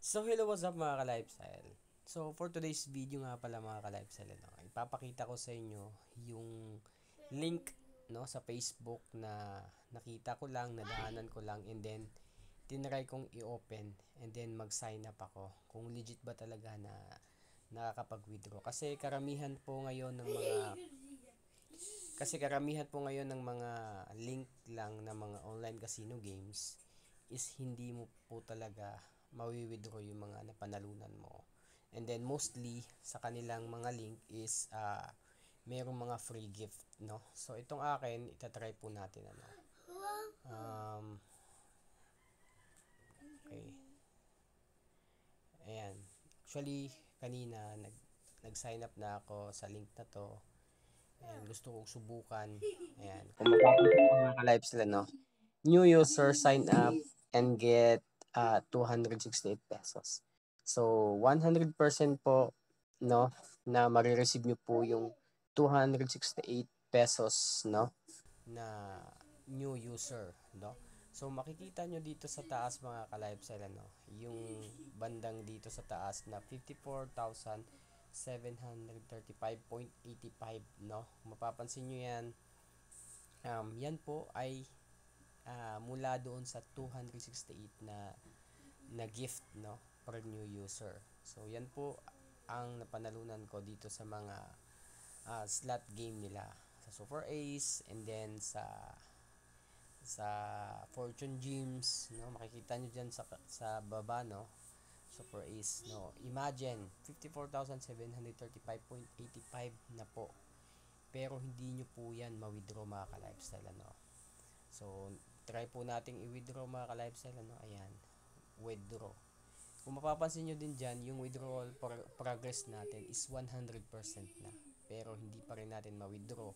So hello, what's up mga ka-lifestyle? So for today's video nga pala mga ka-lifestyle, ipapakita ko sa inyo yung link sa Facebook na nakita ko lang, nadaanan ko lang, and then tinry kong i-open and then mag-sign up ako kung legit ba talaga na nakakapag-withdraw. Kasi karamihan po ngayon ng mga link lang ng mga online casino games is hindi mo po talaga mawi-withdraw yung mga napanalunan mo. And then mostly sa kanilang mga link is merong mga free gift, no? So itong akin, itatry po natin Um, okay. Ayan. Actually, kanina nag-sign up na ako sa link na to. Ayan, gusto kong subukan. Ayan. Kung mapapansin ko mga ka-live sila, no? New user sign up and get 268 pesos. So, 100% po, no, na marireceive nyo po yung 268 pesos, no, na new user, no. So, makikita nyo dito sa taas mga ka-lifestyle, ano, yung bandang dito sa taas na 54,735.85, no. Mapapansin nyo yan. Yan po ay mula doon sa 268 na gift, no, per new user. So yan po ang napanalunan ko dito sa mga slot game nila sa Super Ace, and then sa Fortune Gems, no, makikita nyo dyan sa baba, no, Super Ace, no. Imagine 54,735.85 na po, pero hindi nyo po yan ma-withdraw mga ka-lifestyle, ano. So try po nating i-withdraw mga ka-lifestyle, ano. Ayan, withdraw. Kung mapapansin nyo din dyan, yung withdrawal progress natin is 100% na. Pero hindi pa rin natin ma-withdraw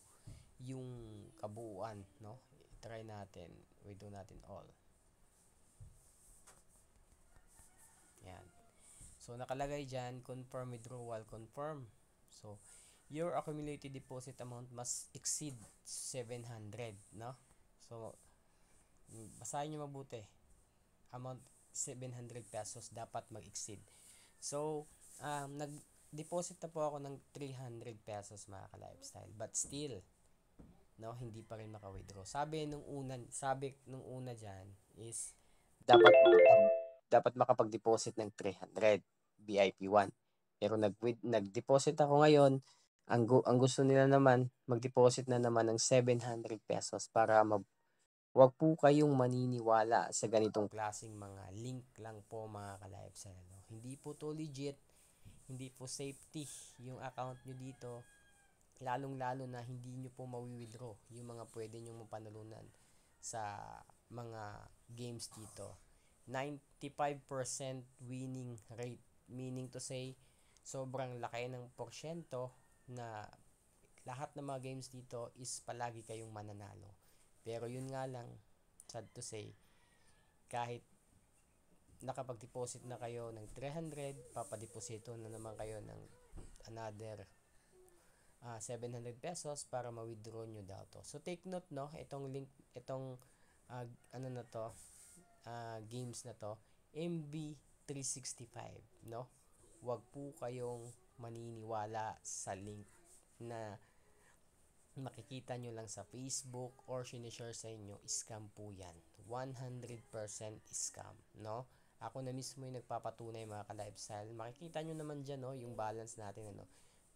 yung kabuuan, no? Try natin, withdraw natin all. Yan. So nakalagay dyan, confirm withdrawal, confirm. So your accumulated deposit amount must exceed 700, no? So basahin nyo mabuti. Amount 700 pesos dapat mag-exceed. So, nag-deposit na po ako ng 300 pesos mga ka-lifestyle. But still, no, hindi pa rin maka-withdraw. Sabi nung una diyan is dapat dapat makapag-deposit ng 300 VIP 1. Pero nag-deposit ako ngayon, ang gusto nila naman mag-deposit na naman ng 700 pesos para wag po kayong maniniwala sa ganitong klaseng mga link lang po mga ka-lifestyle, no? Hindi po to legit, hindi po safety yung account nyo dito, lalong-lalo na hindi nyo po mawi-withdraw yung mga pwede nyo mapanalunan sa mga games dito. 95% winning rate, meaning to say, sobrang laki ng porsyento na lahat ng mga games dito is palagi kayong mananalo. Pero yun nga lang, sad to say, kahit nakapag-deposit na kayo ng 300, papadeposito na naman kayo ng another 700 pesos para ma-withdraw nyo daw to. So take note, no, itong link, itong ano na to, games na to, MB365, no? Wag po kayong maniniwala sa link na makikita nyo lang sa Facebook or sinishare sa inyo. Scam po yan. 100% scam, no? Ako na mismo yung nagpapatunay mga ka-lifestyle. Makikita nyo naman dyan, no, yung balance natin, ano,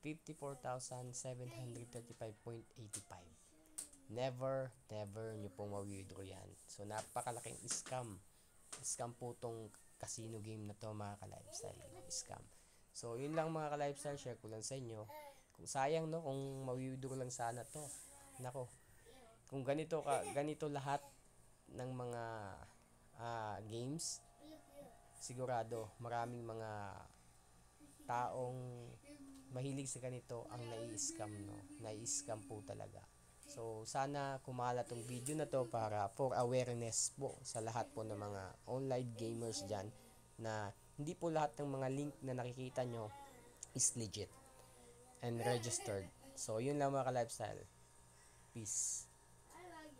54,735.85. Never nyo pong ma-withdraw yan. So, napakalaking scam. Scam po tong casino game na to mga ka-lifestyle. Scam. So, yun lang mga ka-lifestyle. Share ko lang sa inyo. Kung sayang, no, kung ma-withdraw lang sana to. Nako, kung ganito lahat ng mga games, sigurado maraming mga taong mahilig sa ganito ang nai-scam, no? Nai-scam po talaga. So, sana kumala tong video na to para for awareness po sa lahat po ng mga online gamers dyan na hindi po lahat ng mga link na nakikita nyo is legit and registered. So, yun lang mga ka-lifestyle. Peace.